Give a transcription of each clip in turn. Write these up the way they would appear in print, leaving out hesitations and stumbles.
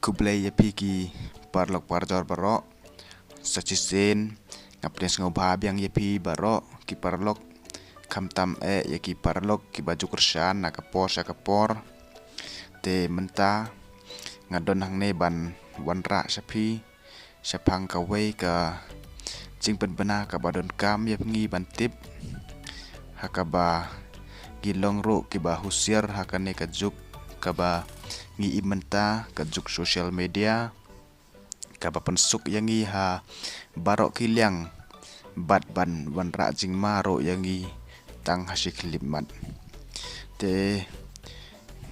Kublai ya piki parlok parjor barok sachisen ngapres ngobha biang ya pi barok ki parlok kamtam ya ki parlok ki baju kersan na kapor te menta ngadon hang ne ban wanra sapi sapang kawai ka jing pen bena ka badon kam ya pengi ban tip hakaba gilong ro ki ba husiar hakane ka juk kaba ngi imenta ka juk social media kaba pensuk yang ngi ha barok kiliang bat ban wanra jing maro yang ngi tang hasik limat te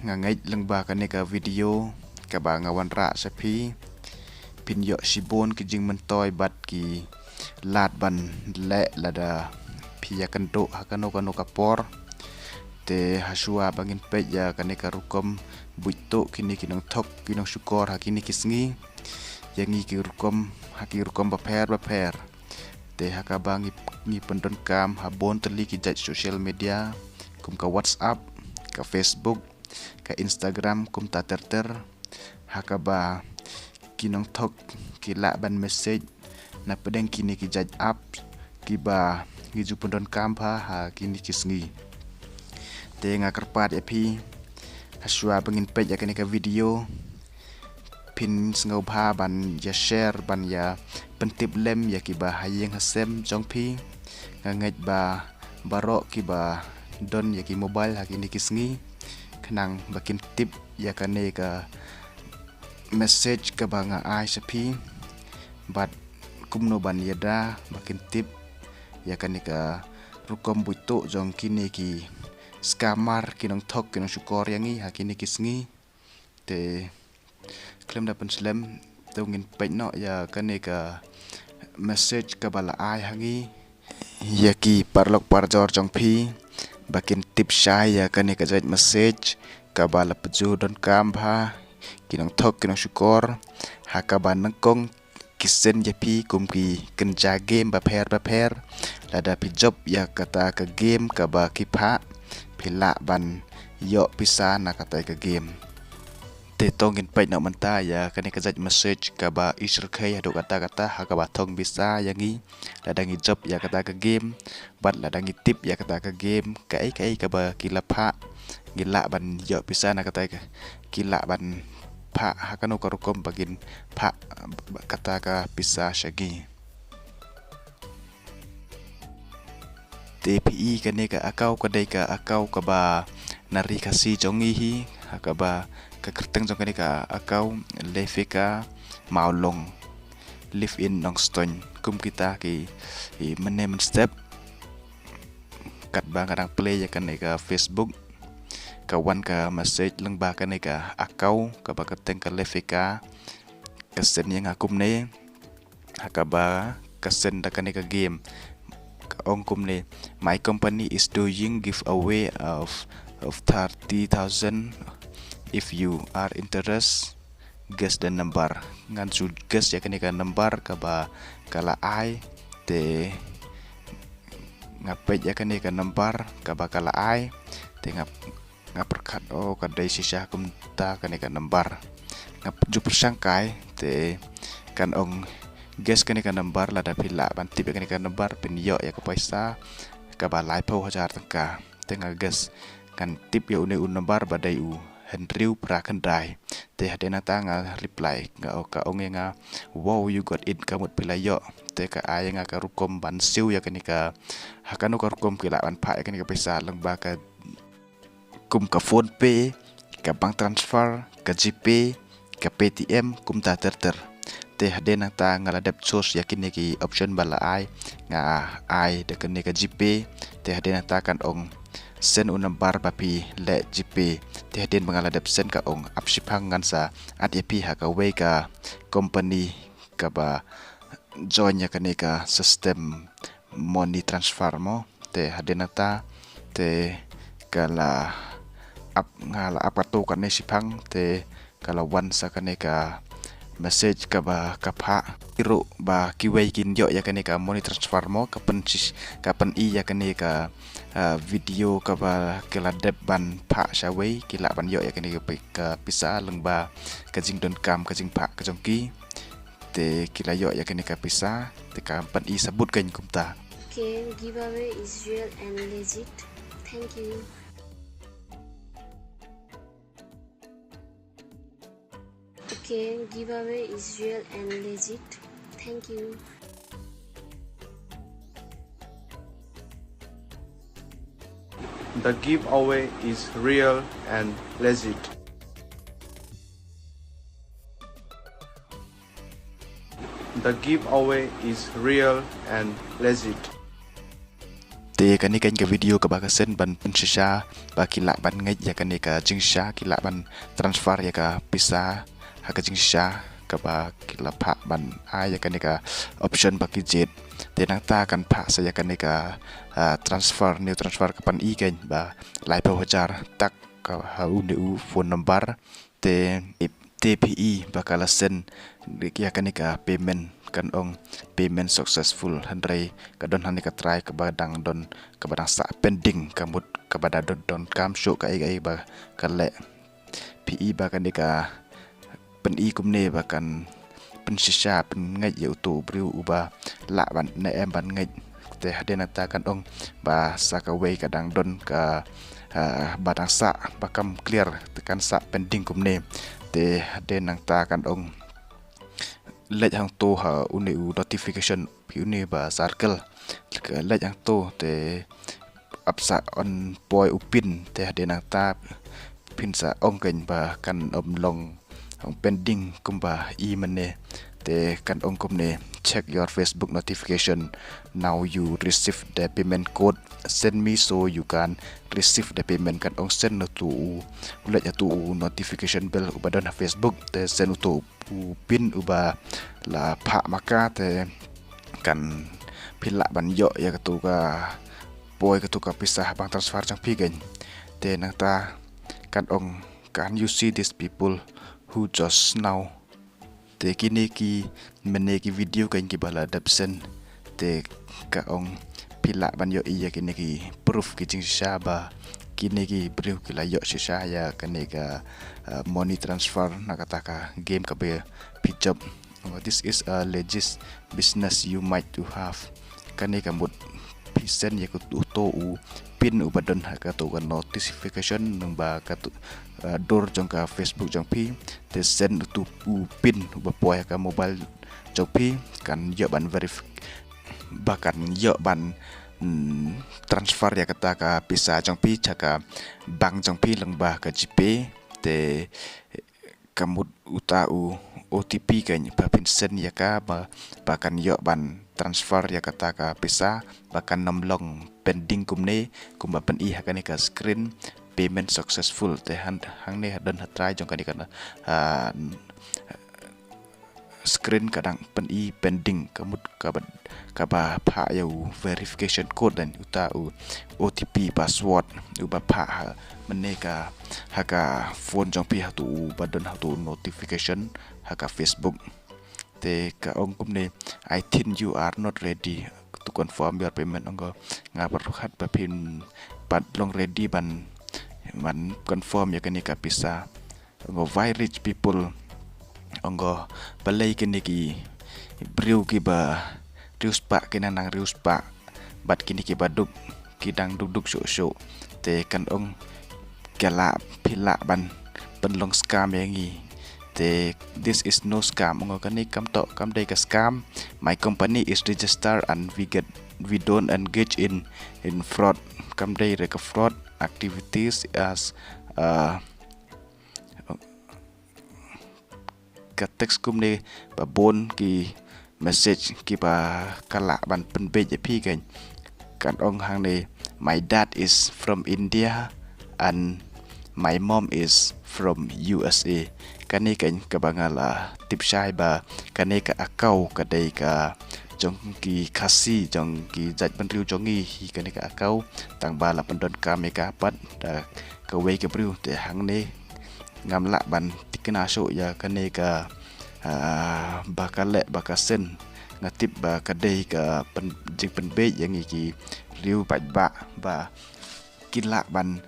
ngangai lengba kane ka video kaba ngawan ra sapi pinyo sibon ki jing mentoy bat ki lat ban le lada pia kendo hakano kano kapor te hasua bangin peja kane ka rukom buito kini kinong tok kinong syukor hakini kisngi yang ngi ki rukom haki rukom baper te hakabang ngi pendon kam habon teli ki jat social media kum ka WhatsApp ka Facebook ka Instagram kum ta terter hakaba kinong tok kila ban message na pedeng kini ki jat up kiba ngi ju pendon kam ha kini kisngi te ngakerpat epi hasua bangin pej yakani ka video pin sngau bha ban ya share ban ya pentip lem ya kiba hayeng hasem jongpi ngait ba barok kiba don ya ki mobile hakini kisngi kenang bakin tip ya kane ka message ka banga ai sapi bat kumno ban yada bakin tip ya kane ka rukom buito jong kini ki skamar kinong tok kinong syukor yangi hakini kisngi te klem da penslem tungin pej no ya kane ka message ka bala ai hangi ya ki parlok parjor jong phi bakin tip syai ya kane ka jait message ka bala peju don kam bha kinong tok kinong syukor hakaba nengkong kisen ya pi kum ki kenja game baper lada pi job ya kata ka game ka ba ki pha pila ban yo pisa na kata ka game te tongin pej na menta ya kane ka jat message ka ba isur khai ado kata hakaba tong bisa yangi ladangi job ya kata ka game bat ladangi tip ya kata ka game kai ka ba kila pha gila ban yo pisa na kata ka kila ban pha hakano karukom bagin pha kata ka pisa syagi TPI kane ka akau kadai ka akau ka ba nari kasi jongi hi hakaba ka kerteng jong kane ka akau lefika maulong live in nong ston kum kita ki menem step kat ba kadang play ya kane ka Facebook kawan ka message lengba kane ka akau ka ba kerteng ka lefika kesen yang akum ne hakaba kesen da kane ka game ongkum ne my company is doing giveaway of 30,000 if you are interested guess the number ngan su guess ya kani ka number ka ba kala ai te ngapej ya kani ka number ka ba kala ai te ngaperkat ka dai sisah kum ta kani ka number ngap ju persangkai te kan ong guess kani ka number lada pila ban tip kani ka number pin yo ya ka paisa ka ba lai po hajar tangka tenga guess kan tip ya une un number badai u henriu pra kendai te hadena tanga reply nga ka onge nga wow you got it kamut pila yo te ka ay nga ka rukom ban siu ya kani ka hakano ka rukom kila ban pa ya kani ka paisa lengba ka kum ka phone pay ka bank transfer ka gp ka ptm kum ta terter te hadena ta ngaladap source yakin ki option bala ai nga ai de kene ka gp te hadena ta kan ong sen unambar bapi le gp te haden mengaladap sen ka ong apsipang ngan sa at yapi ha ka we ka company ka ba join ya kene ka system money transfer mo te hadena ta te kala ap ngala apatu kan sipang te kala wan sa kene ka message ka ba kapha iro ba kiway kin yo ya kani ka money transfer mo kapan i ya kani ka video kaba kila dep ban pak shawei kila ban yo ya kini ke pisa lengba kajing don kam kajing pak kajongki te kila yo ya kini ke pisa te ka pan I sabut kan kumta. Okay, giveaway is real and legit. Thank you. Okay, giveaway is real and legit. Thank you. The giveaway is real and legit. The giveaway is real and legit. Te kani kan ke video ka ba sen ban pensisa ba kila ban ngai ya kani ka jingsha kila ban transfer ya ka pisa ha ka jingsha ka ba kila pa ban ya kani ka option ba ki jet te nang ta kan pa sa ya kani ka transfer new transfer ka pan I kan ba lai pa wajar tak ka ha u phone number te TPI bakal sen ya kani ka payment kan ong payment successful handrai kadon hani ka try ke badang don ke badang sa pending kamut ke badang don kam show ka ai ba kale PI ba kan ka pen I kumne ba kan pen shisha pen ngai ya tu briu uba la ban na em ban ngai te hadena ta kan ong ba sa ka wei kadang don ka badang sa bakam clear tekan sa pending kumne te hadena ta kan ong lej hang to ha uni notification uni ba circle lej hang to te apsa on boy upin te hadena ta pin sa ong kan ba kan long pending kumba I mane te kan ong kumne check your Facebook notification now you receive the payment code send me so you can receive the payment kan ong send to lej tu notification bell ubadon Facebook te send to pin uba la pak maka te kan pila ban yo ya ketuka boy ketuka pisah bang transfer jang pigen te nang ta kan ong can you see these people who just now te kini ki meneki video kan ki bala dapsen te ka ong pila ban yo iya kini ki proof ki jing shaba kini ki briu ki la yo shisha ya kani ka money transfer nakataka game ka be job. This is a legit business you might to have kani ka mut pisen ya ku to pin ubadon ha ka to notification nang ba ka dor jong ka Facebook jong pi te send to pin ba poy ka mobile jong pi kan yo ban bahkan yo ban transfer ya kata ka pisa jong pi chaka bank jong pi lang ba ka GP te kamut uta OTP kan papin sen ya ka bahkan yo ban transfer ya kata ka pisa bahkan nomlong pending kumne kumba pen I hakani ka screen payment successful te hang ne dan try jong kani kana screen kadang pen I pending kamut ka ba pa yau verification code dan uta OTP password uba pa meneka haka phone jong pi hatu badon hatu notification haka Facebook te ka ong kumne I think you are not ready to confirm your payment onggo ngabar hat papin pat long ready ban confirm ya kani ka pisa onggo very rich people onggo balai kini ki briu ki ba rius pa kina nang rius pa bat kini ki baduk kidang duduk so te kan ong kala pila ban penlong scam yangi te this is no scam onggo kani kam dai ka scam my company is registered and we don't engage in fraud kam dai re ka fraud activities as ka text kumne ba bon ki message ki ba kala ban penbe je pi kan ong hang ne my dad is from India and my mom is from USA kani kan ka bangala tip shai ba kani ka akau ka dai ka jong ki khasi jong ki jat ban riu jongi hi kani ka akau tang ba la pandon ka me ka pat da ka wei ka riu te hang ne ngam la ban tikna so ya kani ka bakale bakasen ngatip ba kadai ka jing penbej yang iki riu ba kilak ban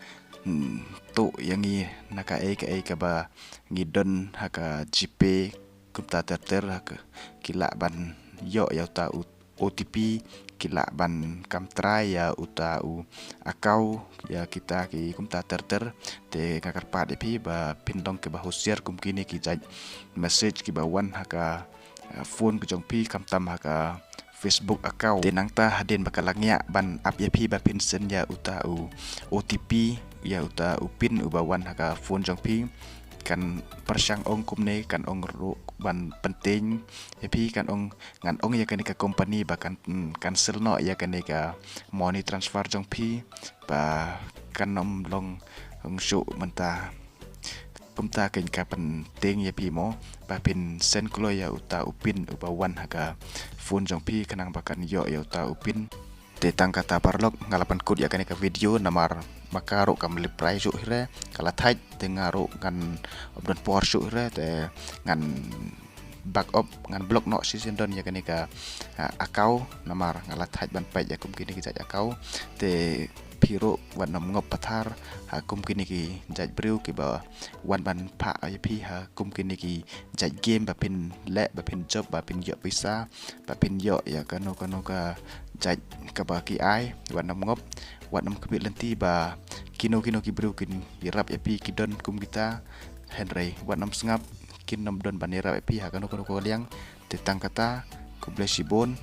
tu yang i naka ka ba ngidon haka GP kumta terter haka kilak ban yo ya ta OTP kilak ban kamtrai ya uta u akau ya kita ki kumta terter te kakar pa de pi ba pindong ke ba hosiar kum kini ki jaj message ki ba wan haka phone ke jong pi kam tam haka Facebook akau te nang ta haden bakalangnya ban ap ya pi ba pinsen ya uta u OTP ya uta u pin u ba wan haka phone jong pi kan persang ong kumne kan ong ru ban penting epi kan ong ngan ong ya kan ka company bahkan cancel no ya kan ka money transfer jong pi ba kan nom long ong shu menta kumta kan ka penting ya pi mo ba pin sen klo ya uta upin ubawan haka phone jong pi kanang bahkan yo ya uta upin te tang kata parlok ngalapan kod ya kan ka video namar maka ro kam le price su hre kala thai te ngaro kan obdon por su hre te ngan backup ngan block no season don ya kan ka akau namar ngala thai ban pai ya kum kini ki jaj akau te piro wan nam ngop pathar ha kum kini ki jaj briu ki ba wan ban pha ai pi ha kum kini ki jaj game ba pin le ba pin job ba pin yo visa ba pin yo ya kano ka jaj ka ba ki ai wan nam ngop wan nam kebit lenti ba kino ki briu kin irap ya pi ki don kum kita henry wan nam sngap kin nam don ban irap ya pi ha kano liang te tang kata ku bless bon